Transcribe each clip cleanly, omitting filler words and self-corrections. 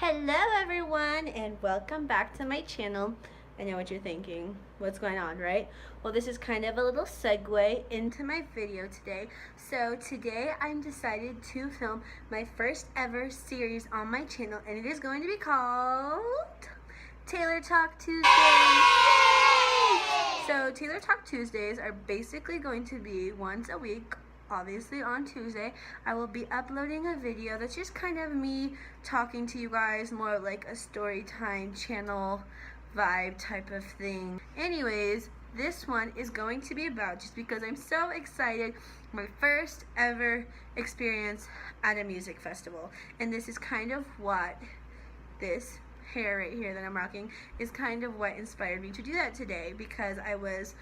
Hello everyone and welcome back to my channel. I know what you're thinking. What's going on, right? Well, this is kind of a little segue into my video today. So today I'm decided to film my first ever series on my channel, and it is going to be called Taylor Talk Tuesdays. So Taylor Talk Tuesdays are basically going to be once a week. Obviously on Tuesday I will be uploading a video that's just kind of me talking to you guys, more like a story time channel vibe type of thing. Anyways, this one is going to be about, just because I'm so excited, my first ever experience at a music festival. And this is kind of what this hair right here that I'm rocking is kind of what inspired me to do that today, because I was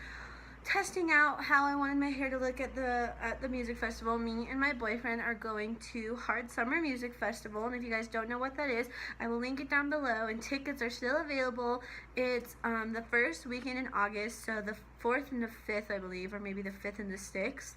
testing out how I wanted my hair to look at the music festival. Me and my boyfriend are going to Hard Summer Music Festival, and if you guys don't know what that is, I will link it down below, and tickets are still available. It's the first weekend in August, so the 4th and the 5th, I believe, or maybe the 5th and the 6th.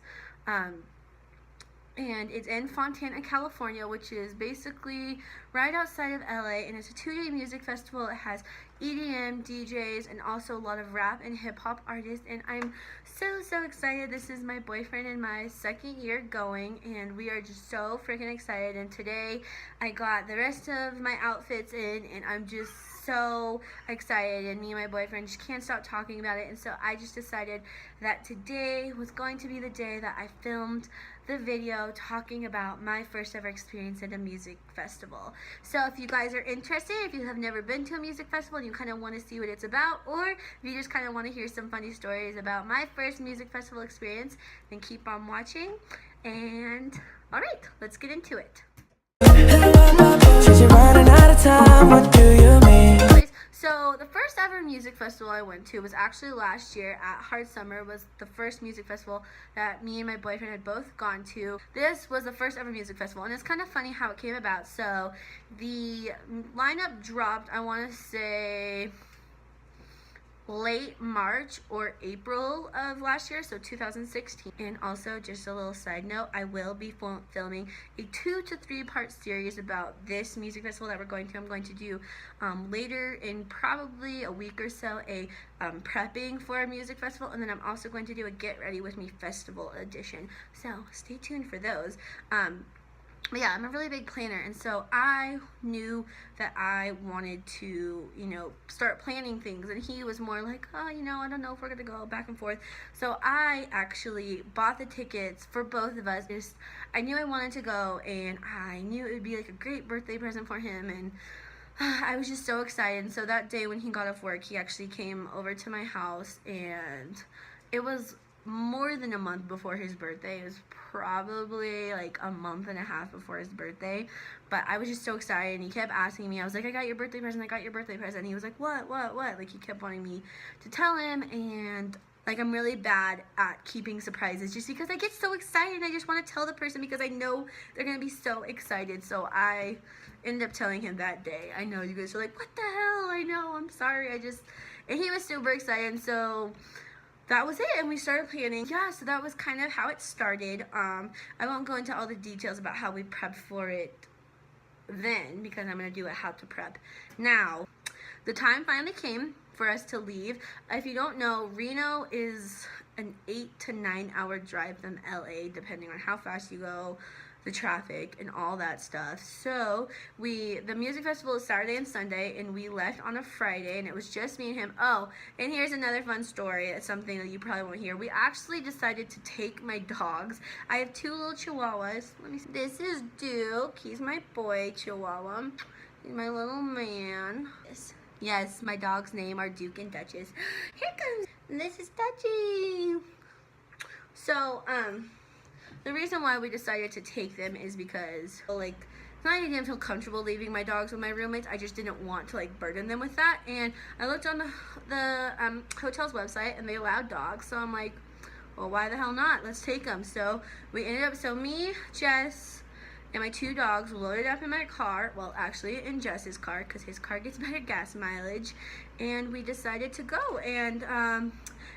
And it's in Fontana, California, which is basically right outside of LA, and it's a 2-day music festival. It has EDM, DJs, and also a lot of rap and hip-hop artists, and I'm so excited. This is my boyfriend and my second year going, and we are just so freaking excited. And today I got the rest of my outfits in, and I'm just so excited, and me and my boyfriend just can't stop talking about it. And so I just decided that today was going to be the day that I filmed the video talking about my first ever experience at a music festival. So if you guys are interested, if you have never been to a music festival and you kind of want to see what it's about, or if you just kind of want to hear some funny stories about my first music festival experience, then keep on watching. And alright, let's get into it. So the first ever music festival I went to was actually last year at Hard Summer. Was the first music festival that me and my boyfriend had both gone to. This was the first ever music festival, and it's kind of funny how it came about. So the lineup dropped, I want to say late March or April of last year, so 2016. And also, just a little side note, I will be filming a 2 to 3 part series about this music festival that we're going to. I'm going to do later in probably a week or so a prepping for a music festival, and then I'm also going to do a get ready with me festival edition, so stay tuned for those. But yeah, I'm a really big planner, and so I knew that I wanted to, start planning things, and he was more like, oh, I don't know if we're gonna go back and forth. So I actually bought the tickets for both of us. I knew I wanted to go, and I knew it would be like a great birthday present for him, and I was just so excited. And so that day when he got off work, he actually came over to my house, and it was more than a month before his birthday. It was probably like a month and a half before his birthday, but I was just so excited, and he kept asking me. I was like, I got your birthday present, I got your birthday present. And he was like, what? Like, he kept wanting me to tell him, and like, I'm really bad at keeping surprises just because I get so excited and I just want to tell the person because I know they're gonna be so excited. So I ended up telling him that day. I know you guys are like, what the hell? I know, I'm sorry. And he was super excited, and so that was it, and we started planning. Yeah, so that was kind of how it started. I won't go into all the details about how we prepped for it then, because I'm going to do a how to prep now. The time finally came for us to leave. If you don't know, Reno is an 8 to 9 hour drive from LA, depending on how fast you go, the traffic, and all that stuff. So the music festival is Saturday and Sunday, and we left on a Friday, and it was just me and him. Oh, and here's another fun story. It's something that you probably won't hear. We actually decided to take my dogs. I have 2 little chihuahuas. Let me see. This is Duke. He's my boy chihuahua. He's my little man. Yes, my dog's name are Duke and Duchess. Here comes. This is Dutchie. So, the reason why we decided to take them is because, like, I didn't feel comfortable leaving my dogs with my roommates. I just didn't want to, like, burden them with that. And I looked on the hotel's website, and they allowed dogs. So I'm like, well, why the hell not? Let's take them. So we ended up, me, Jess, and my 2 dogs loaded up in my car, well actually in Jess's car because his car gets better gas mileage, and we decided to go. And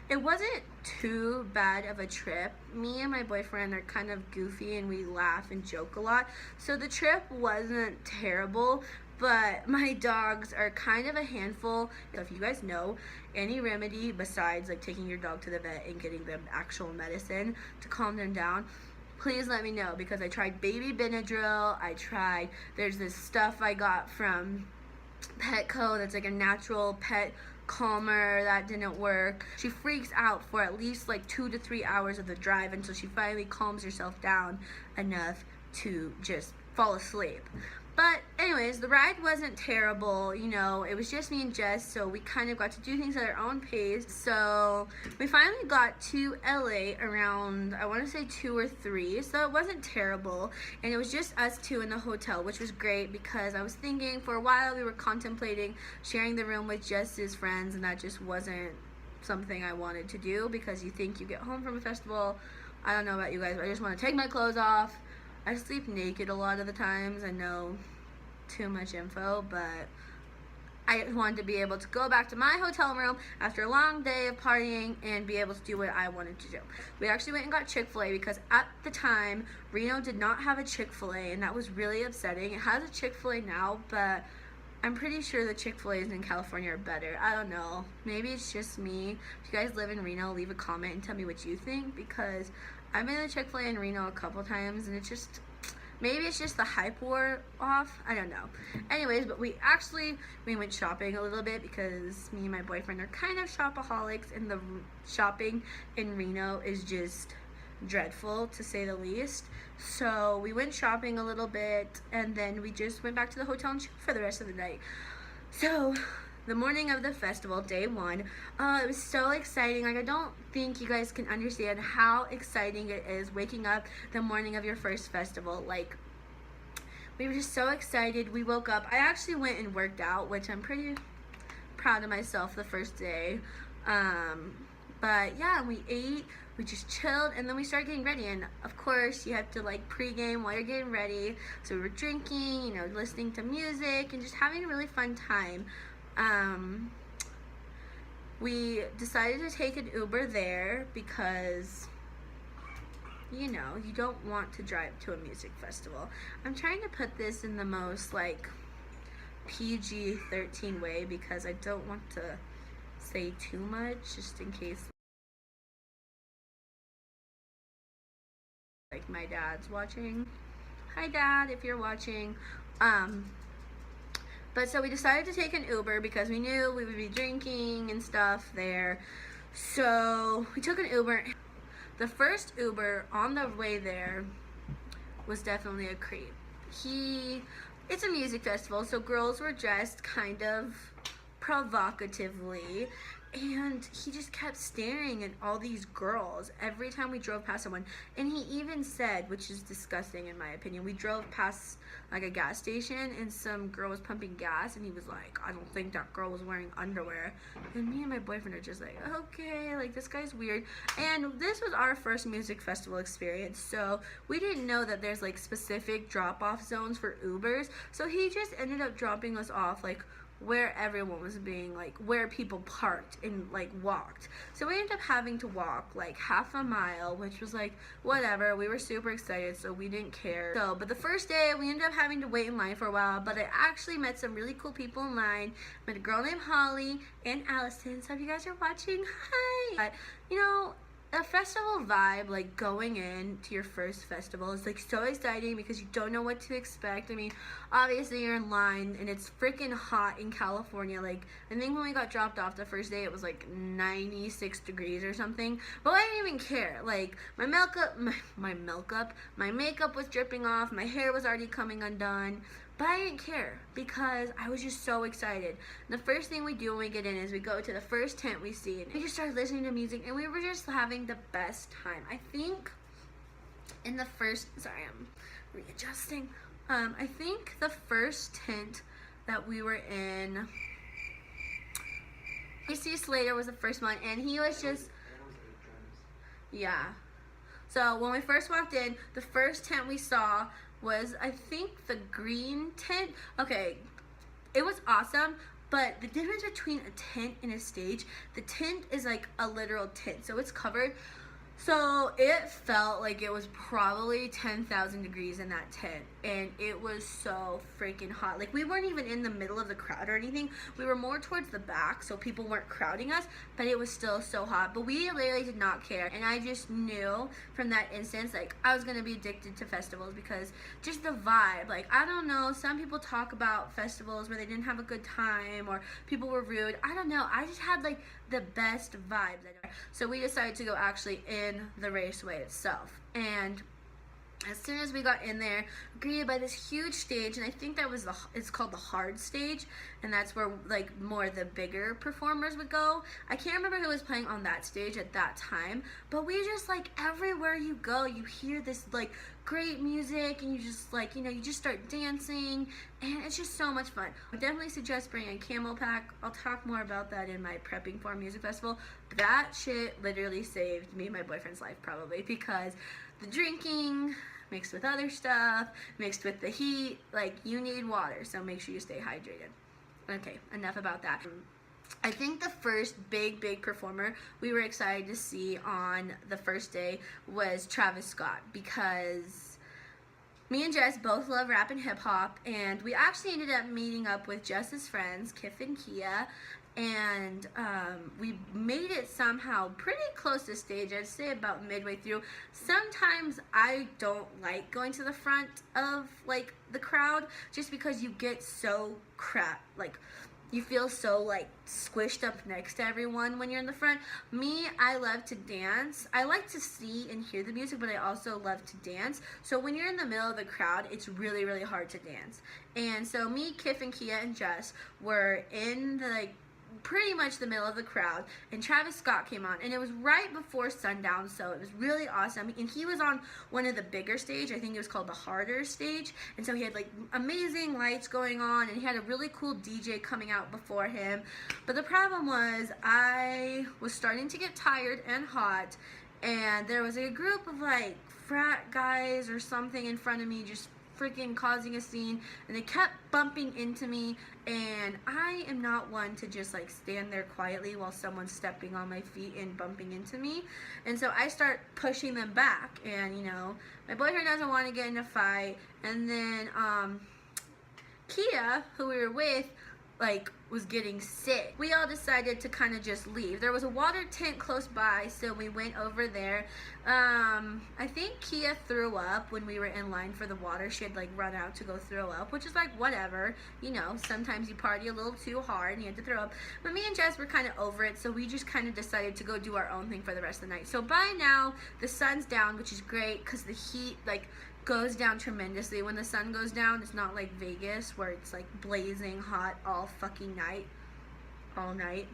it wasn't too bad of a trip. Me and my boyfriend are kind of goofy and we laugh and joke a lot, so the trip wasn't terrible. But my dogs are kind of a handful. So if you guys know any remedy besides like taking your dog to the vet and getting them actual medicine to calm them down, please let me know, because I tried baby Benadryl. There's this stuff I got from Petco that's like a natural pet calmer. That didn't work. She freaks out for at least like 2 to 3 hours of the drive until she finally calms herself down enough to just fall asleep. But anyways, the ride wasn't terrible, you know, it was just me and Jess, so we kind of got to do things at our own pace. So we finally got to LA around, I want to say 2 or 3, so it wasn't terrible. And it was just us 2 in the hotel, which was great because I was thinking for a while we were contemplating sharing the room with Jess's friends, and that just wasn't something I wanted to do, because you think you get home from a festival, I don't know about you guys, but I just want to take my clothes off. I sleep naked a lot of the times. I know, too much info, but I wanted to be able to go back to my hotel room after a long day of partying and be able to do what I wanted to do. We actually went and got Chick-fil-A because at the time, Reno did not have a Chick-fil-A, and that was really upsetting. It has a Chick-fil-A now, but I'm pretty sure the Chick-fil-A's in California are better. I don't know. Maybe it's just me. If you guys live in Reno, leave a comment and tell me what you think, because I've been to Chick-fil-A in Reno a couple times, and it's just, maybe it's just the hype wore off. I don't know. Anyways, but we went shopping a little bit because me and my boyfriend are kind of shopaholics, and the shopping in Reno is just dreadful, to say the least. So we went shopping a little bit, and then we just went back to the hotel and chilled for the rest of the night. So the morning of the festival, day 1, it was so exciting. Like, I don't think you guys can understand how exciting it is waking up the morning of your first festival. Like, we were just so excited. We woke up. I actually went and worked out, which I'm pretty proud of myself the first day. But yeah, we ate, we just chilled, and then we started getting ready. And of course, you have to like pregame while you're getting ready. So we were drinking, you know, listening to music, and just having a really fun time. We decided to take an Uber there because, you know, you don't want to drive to a music festival. I'm trying to put this in the most like PG-13 way because I don't want to say too much, just in case like my dad's watching. Hi Dad, if you're watching. But so we decided to take an Uber because we knew we would be drinking and stuff there. So we took an Uber. The first Uber on the way there was definitely a creep. It's a music festival, so girls were dressed kind of provocatively, and he just kept staring at all these girls every time we drove past someone. And he even said, which is disgusting in my opinion, we drove past like a gas station and some girl was pumping gas, and he was like, I don't think that girl was wearing underwear. And me and my boyfriend are just like, okay, like this guy's weird. And this was our first music festival experience, so we didn't know that there's like specific drop-off zones for Ubers. So he just ended up dropping us off like where everyone was being, like where people parked and like walked. So we ended up having to walk like half a mile, which was like whatever. We were super excited, so we didn't care. So but the first day we ended up having to wait in line for a while, but I actually met some really cool people in line. Met a girl named Holly and Allison. So if you guys are watching, hi. But you know, a festival vibe, like going in to your first festival, is like so exciting because you don't know what to expect. I mean, obviously you're in line and it's freaking hot in California. Like, I think when we got dropped off the first day it was like 96 degrees or something, but I didn't even care. Like my makeup was dripping off, my hair was already coming undone, but I didn't care because I was just so excited. And the first thing we do when we get in is we go to the first tent we see, and we just started listening to music, and we were just having the best time. I think in the first, sorry, I'm readjusting. I think the first tent that we were in, AC Slater was the first one, and he was just, yeah. So when we first walked in, the first tent we saw, was, I think, the green tent. Okay, it was awesome, but the difference between a tent and a stage, the tent is like a literal tent, so it's covered. So it felt like it was probably 10,000 degrees in that tent, and it was so freaking hot. Like, we weren't even in the middle of the crowd or anything. We were more towards the back, so people weren't crowding us, but it was still so hot. But we literally did not care, and I just knew from that instance, like, I was gonna be addicted to festivals because just the vibe. Like, I don't know, some people talk about festivals where they didn't have a good time or people were rude. I don't know. I just had like the best vibes. So we decided to go actually in the raceway itself, and as soon as we got in there, greeted by this huge stage, and I think that was it's called the hard stage, and that's where like more the bigger performers would go. I can't remember who was playing on that stage at that time, but we just like everywhere you go, you hear this like great music, and you just like, you know, you just start dancing, and it's just so much fun. I definitely suggest bringing a camel pack. I'll talk more about that in my prepping for a music festival. But that shit literally saved me and my boyfriend's life, probably, because the drinking mixed with other stuff, mixed with the heat, like, you need water, so make sure you stay hydrated. Okay, enough about that. I think the first big performer we were excited to see on the first day was Travis Scott, because me and Jess both love rap and hip hop, and we actually ended up meeting up with Jess's friends, Kif and Kia, and we made it somehow pretty close to stage. I'd say about midway through. Sometimes I don't like going to the front of like the crowd just because you get so like you feel so like squished up next to everyone when you're in the front. Me, I love to dance. I like to see and hear the music, but I also love to dance. So when you're in the middle of the crowd, it's really hard to dance. And so me, Kif and Kia and Jess were in the like pretty much the middle of the crowd, and Travis Scott came on, and it was right before sundown, so it was really awesome. And he was on one of the bigger stage. I think it was called the harder stage, and so he had like amazing lights going on, and he had a really cool DJ coming out before him. But the problem was I was starting to get tired and hot, and there was a group of like frat guys or something in front of me just freaking causing a scene, and they kept bumping into me, and I am not one to just like stand there quietly while someone's stepping on my feet and bumping into me. And so I start pushing them back, and you know, my boyfriend doesn't want to get in a fight, and then Kia, who we were with, like was getting sick. We all decided to kind of just leave. There was a water tent close by, so we went over there. I think Kia threw up when we were in line for the water. She had like run out to go throw up, which is like whatever, you know, sometimes you party a little too hard and you have to throw up. But me and Jess were kind of over it, so we just kind of decided to go do our own thing for the rest of the night. So by now the sun's down, which is great because the heat like goes down tremendously. When the sun goes down, it's not like Vegas where it's like blazing hot all fucking night, all night.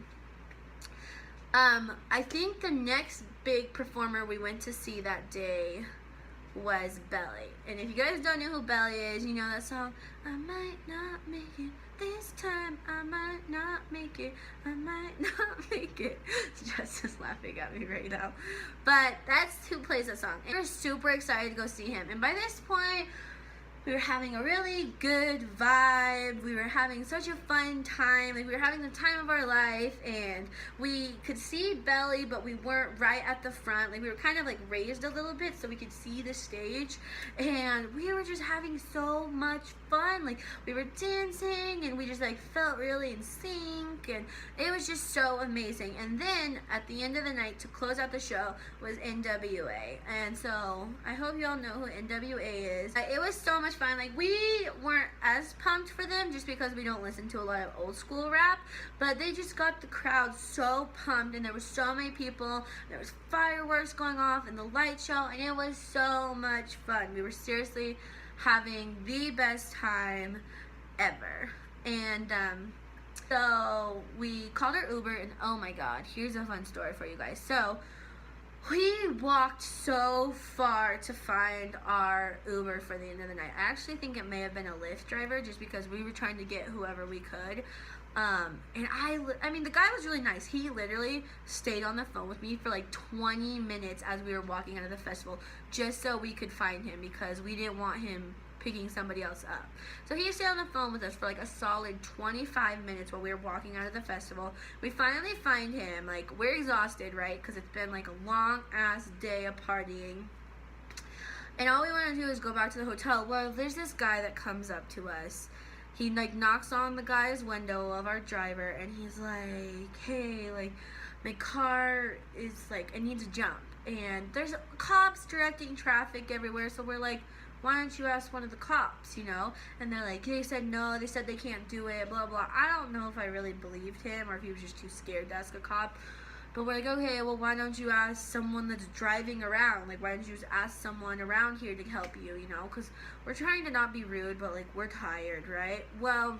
I think the next big performer we went to see that day was Belly. And if you guys don't know who Belly is, you know that song, I might not make it this time, I might not make it, I might not make it. Jess is laughing at me right now. But that's who plays that song. And we're super excited to go see him. And by this point, we were having a really good vibe. We were having such a fun time. Like, we were having the time of our life, and we could see Belly, but we weren't right at the front. Like, we were kind of like raised a little bit so we could see the stage, and we were just having so much fun. Like, we were dancing, and we just like felt really in sync, and it was just so amazing. And then at the end of the night, to close out the show, was NWA. And so I hope you all know who NWA is. It was so much fun. Like, we weren't as pumped for them just because we don't listen to a lot of old school rap, but they just got the crowd so pumped, and there were so many people. There was fireworks going off and the light show, and it was so much fun. We were seriously having the best time ever. And so we called our Uber, and oh my god, here's a fun story for you guys. So we walked so far to find our Uber for the end of the night. I actually think it may have been a Lyft driver just because we were trying to get whoever we could. And I mean, the guy was really nice. He literally stayed on the phone with me for like 20 minutes as we were walking out of the festival just so we could find him, because we didn't want him picking somebody else up. So he stayed on the phone with us for like a solid 25 minutes while we were walking out of the festival. We finally find him. Like, we're exhausted, right? Because it's been like a long ass day of partying. And all we want to do is go back to the hotel. Well, there's this guy that comes up to us. He like knocks on the guy's window of our driver, and he's like, hey, like, my car is like, it needs a jump. And there's cops directing traffic everywhere, so we're like, why don't you ask one of the cops, you know? And they're like, they said no, they said they can't do it, blah, blah. I don't know if I really believed him or if he was just too scared to ask a cop. But we're like, okay, well, why don't you ask someone that's driving around? Like, why don't you just ask someone around here to help you, you know? Because we're trying to not be rude, but, like, we're tired, right? Well,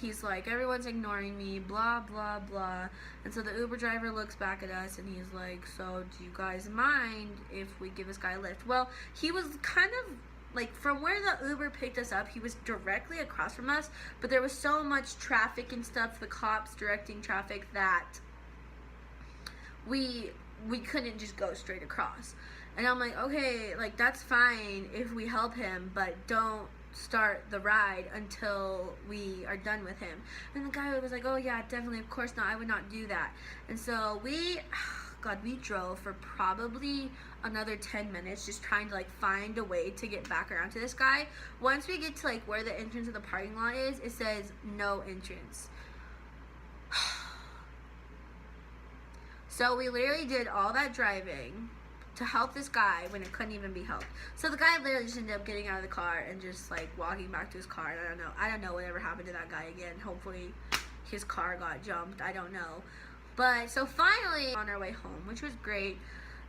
he's like, everyone's ignoring me, blah, blah, blah. And so the Uber driver looks back at us, and he's like, so do you guys mind if we give this guy a lift? Well, he was kind of, like, from where the Uber picked us up, he was directly across from us, but there was so much traffic and stuff, the cops directing traffic, that we couldn't just go straight across. And I'm like, okay, like, that's fine if we help him, but don't start the ride until we are done with him. And the guy was like, oh yeah, definitely, of course not, I would not do that. And so we drove for probably another 10 minutes just trying to like find a way to get back around to this guy. Once we get to like where the entrance of the parking lot is, it says no entrance. So we literally did all that driving to help this guy when it couldn't even be helped. So the guy literally just ended up getting out of the car and just like walking back to his car. And I don't know whatever happened to that guy again. Hopefully his car got jumped. I don't know. But so finally on our way home, which was great.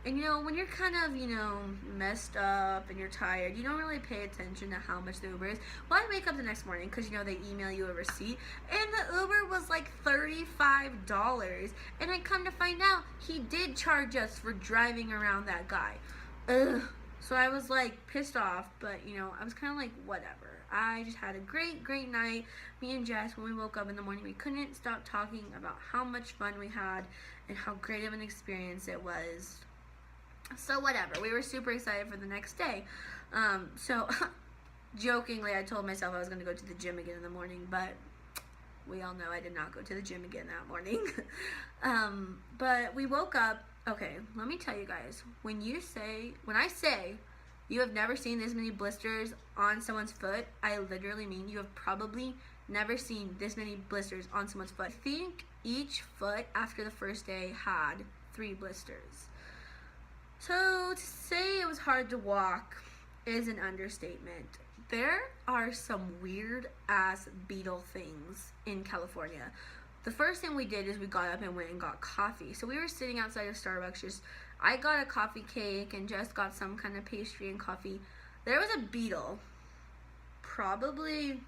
And you know, when you're kind of, you know, messed up and you're tired, you don't really pay attention to how much the Uber is. Well, I wake up the next morning because, you know, they email you a receipt. And the Uber was like $35. And I come to find out he did charge us for driving around that guy. Ugh. So I was like pissed off, but, you know, I was kind of like, whatever. I just had a great, great night. Me and Jess, when we woke up in the morning, we couldn't stop talking about how much fun we had and how great of an experience it was. So whatever, we were super excited for the next day. So jokingly, I told myself I was going to go to the gym again in the morning, but we all know I did not go to the gym again that morning. But we woke up. Okay, let me tell you guys, when I say you have never seen this many blisters on someone's foot, I literally mean you have probably never seen this many blisters on someone's foot. I think each foot after the first day had 3 blisters. So to say it was hard to walk is an understatement. There are some weird ass beetle things in California. The first thing we did is we got up and went and got coffee. So we were sitting outside of Starbucks, I got a coffee cake and Jess got some kind of pastry and coffee. There was a beetle, probably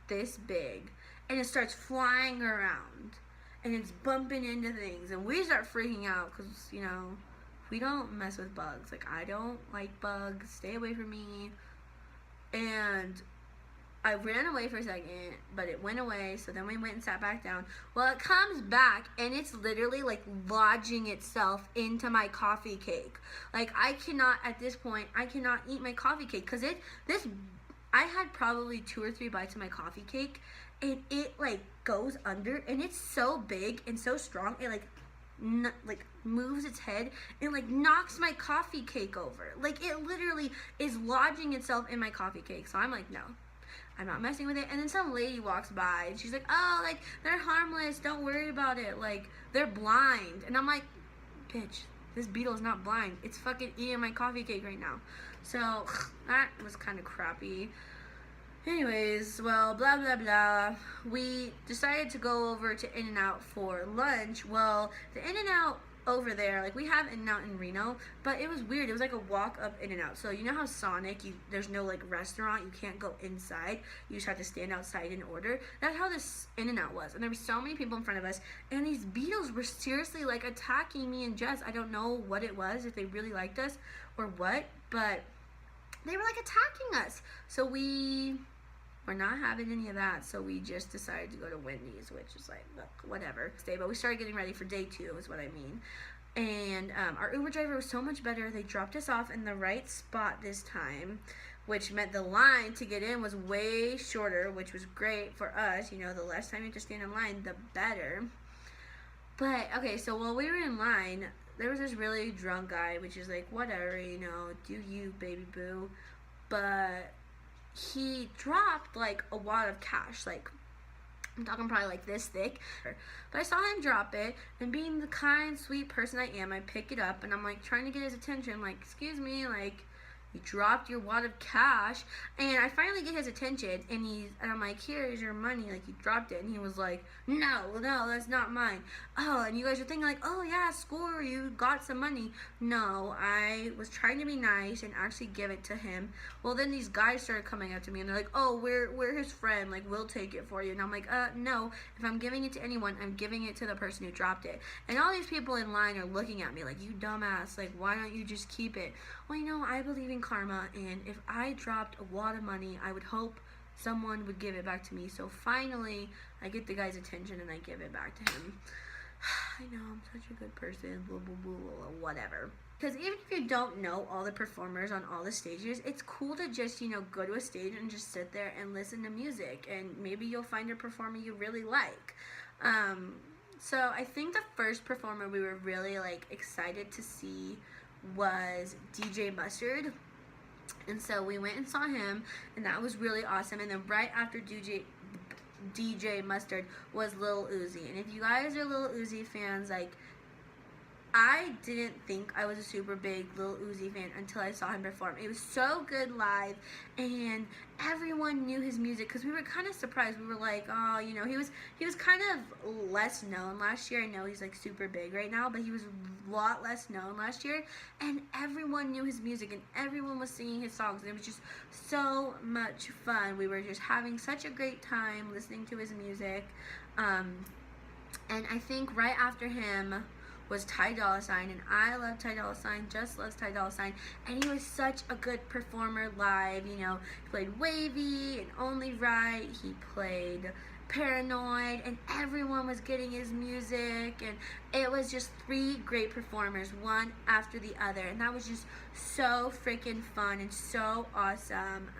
this big, and it starts flying around and it's bumping into things, and we start freaking out because, you know, we don't mess with bugs. Like, I don't like bugs. Stay away from me. And I ran away for a second, but it went away. So then we went and sat back down. Well, it comes back, and it's literally, like, lodging itself into my coffee cake. Like, at this point, I cannot eat my coffee cake. Because I had probably 2 or 3 bites of my coffee cake, and it, like, goes under. And it's so big and so strong. It, like, moves its head and like knocks my coffee cake over. Like, it literally is lodging itself in my coffee cake. So I'm like, no, I'm not messing with it. And then some lady walks by and she's like, oh, like, they're harmless, don't worry about it, like, they're blind. And I'm like, bitch, this beetle is not blind, it's fucking eating my coffee cake right now. So that was kind of crappy. Anyways, well, blah, blah, blah. We decided to go over to In-N-Out for lunch. Well, the In-N-Out over there, like, we have In-N-Out in Reno, but it was weird. It was like a walk-up In-N-Out. So, you know how Sonic, there's no, like, restaurant. You can't go inside. You just have to stand outside and order. That's how this In-N-Out was. And there were so many people in front of us. And these beetles were seriously, like, attacking me and Jess. I don't know what it was, if they really liked us or what, but they were, like, attacking us. So we're not having any of that, so we just decided to go to Wendy's, which is like, look, whatever. But we started getting ready for day 2, is what I mean. And our Uber driver was so much better. They dropped us off in the right spot this time, which meant the line to get in was way shorter, which was great for us. You know, the less time you have to stand in line, the better. But, okay, so while we were in line, there was this really drunk guy, which is like, whatever, you know, do you, baby boo. But he dropped, like, a wad of cash, like, I'm talking probably like this thick. But I saw him drop it, and being the kind, sweet person I am, I pick it up, and I'm like trying to get his attention, like, excuse me, like, you dropped your wad of cash. And I finally get his attention, and I'm like, here's your money, like, you dropped it. And he was like, no, that's not mine. Oh, and you guys are thinking like, oh yeah, score, you got some money. No, I was trying to be nice and actually give it to him. Well, then these guys started coming up to me, and they're like, oh, we're his friend, like, we'll take it for you. And I'm like, no, if I'm giving it to anyone, I'm giving it to the person who dropped it. And all these people in line are looking at me like, you dumbass, like, why don't you just keep it? Well, you know, I believe in karma, and if I dropped a wad of money, I would hope someone would give it back to me. So finally, I get the guy's attention, and I give it back to him. I know, I'm such a good person, blah, blah, blah, blah, whatever. Because even if you don't know all the performers on all the stages, it's cool to just, you know, go to a stage and just sit there and listen to music, and maybe you'll find a performer you really like. So I think the first performer we were really, like, excited to see was DJ Mustard. And so we went and saw him, and that was really awesome. And then right after DJ Mustard was Lil Uzi. And if you guys are Lil Uzi fans, like, I didn't think I was a super big Lil Uzi fan until I saw him perform. It was so good live, and everyone knew his music, because we were kind of surprised. We were like, oh, you know, he was kind of less known last year. I know he's like super big right now, but he was a lot less known last year, and everyone knew his music, and everyone was singing his songs, and it was just so much fun. We were just having such a great time listening to his music, and I think right after him was Ty Dolla $ign, and I love Ty Dolla $ign, just loves Ty Dolla $ign, and he was such a good performer live. You know, he played Wavy and Only Right, he played Paranoid, and everyone was getting his music, and it was just 3 great performers, one after the other, and that was just so freaking fun and so awesome.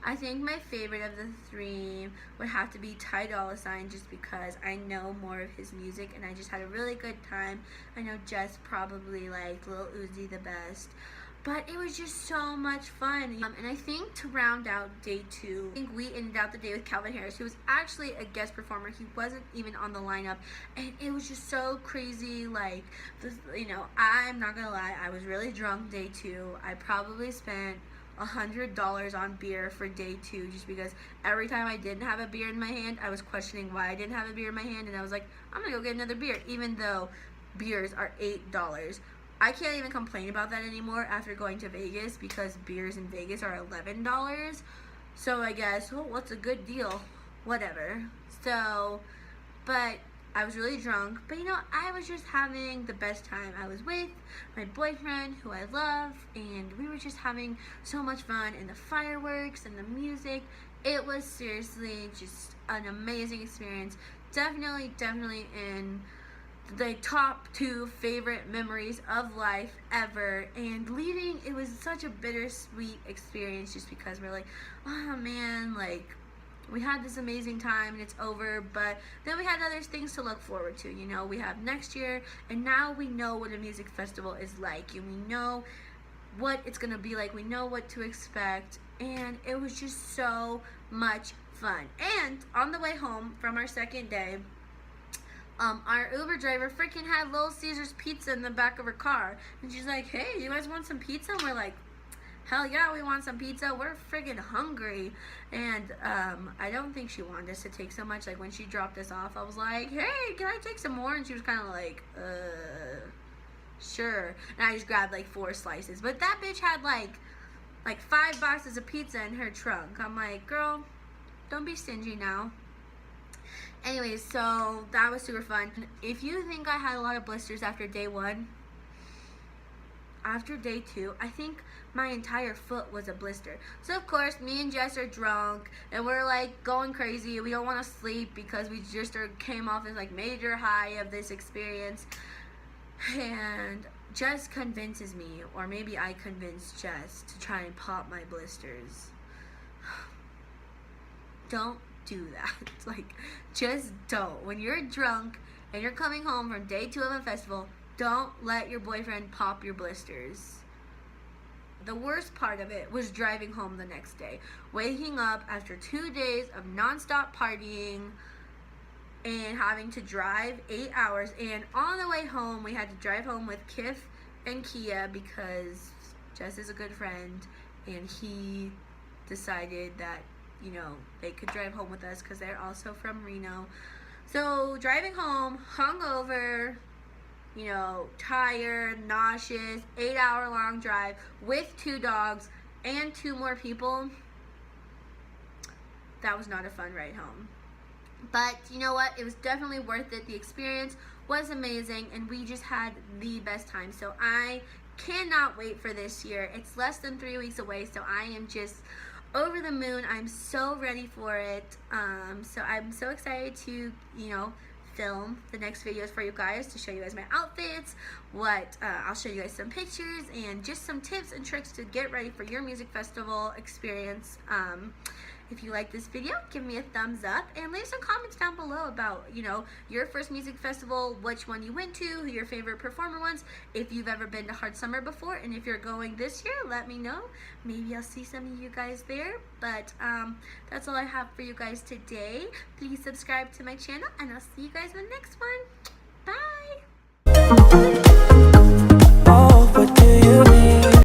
I think my favorite of the 3 would have to be Ty Dolla $ign, just because I know more of his music and I just had a really good time. I know Jess probably liked Lil Uzi the best, but it was just so much fun. And I think to round out day 2, I think we ended out the day with Calvin Harris, who was actually a guest performer. He wasn't even on the lineup, and it was just so crazy. Like, you know, I'm not gonna lie, I was really drunk day 2. I probably spent $100 on beer for day 2, just because every time I didn't have a beer in my hand, I was questioning why I didn't have a beer in my hand, and I was like, I'm gonna go get another beer, even though beers are $8. I can't even complain about that anymore after going to Vegas, because beers in Vegas are $11. So I guess, well, what's a good deal? Whatever. So, but I was really drunk, but you know, I was just having the best time. I was with my boyfriend, who I love, and we were just having so much fun, and the fireworks and the music. It was seriously just an amazing experience. Definitely in the top 2 favorite memories of life ever. And leaving, it was such a bittersweet experience, just because we're like, oh man, like, we had this amazing time and it's over, but then we had other things to look forward to. You know, we have next year, and now we know what a music festival is like, and we know what it's gonna be like. We know what to expect, and it was just so much fun. And on the way home from our second day, our Uber driver freaking had Little Caesars pizza in the back of her car, and she's like, hey, you guys want some pizza? And we're like, hell yeah, we want some pizza. We're friggin' hungry. And I don't think she wanted us to take so much. Like, when she dropped us off, I was like, hey, can I take some more? And she was kind of like, sure. And I just grabbed like 4 slices. But that bitch had like 5 boxes of pizza in her trunk. I'm like, girl, don't be stingy now. Anyways, so that was super fun. If you think I had a lot of blisters after day 1, after day 2, I think my entire foot was a blister. So of course, me and Jess are drunk, and we're like going crazy. We don't want to sleep because we just came off this like major high of this experience. And Jess convinces me, or maybe I convince Jess, to try and pop my blisters. Don't do that. Like, just don't. When you're drunk and you're coming home from day 2 of a festival, don't let your boyfriend pop your blisters. The worst part of it was driving home the next day. Waking up after 2 days of nonstop partying and having to drive 8 hours. And on the way home, we had to drive home with Kif and Kia because Jess is a good friend, and he decided that, you know, they could drive home with us because they're also from Reno. So driving home, hungover, you know, tired, nauseous, 8-hour long drive with 2 dogs and 2 more people. That was not a fun ride home. But you know what? It was definitely worth it. The experience was amazing, and we just had the best time. So I cannot wait for this year. It's less than 3 weeks away, so I am just over the moon. I'm so ready for it. So I'm so excited to, you know, film the next videos for you guys, to show you guys my outfits, I'll show you guys some pictures and just some tips and tricks to get ready for your music festival experience. If you like this video, give me a thumbs up and leave some comments down below about, you know, your first music festival, which one you went to, who your favorite performer was, if you've ever been to Hard Summer before, and if you're going this year, let me know. Maybe I'll see some of you guys there. But that's all I have for you guys today. Please subscribe to my channel, and I'll see you guys in the next one.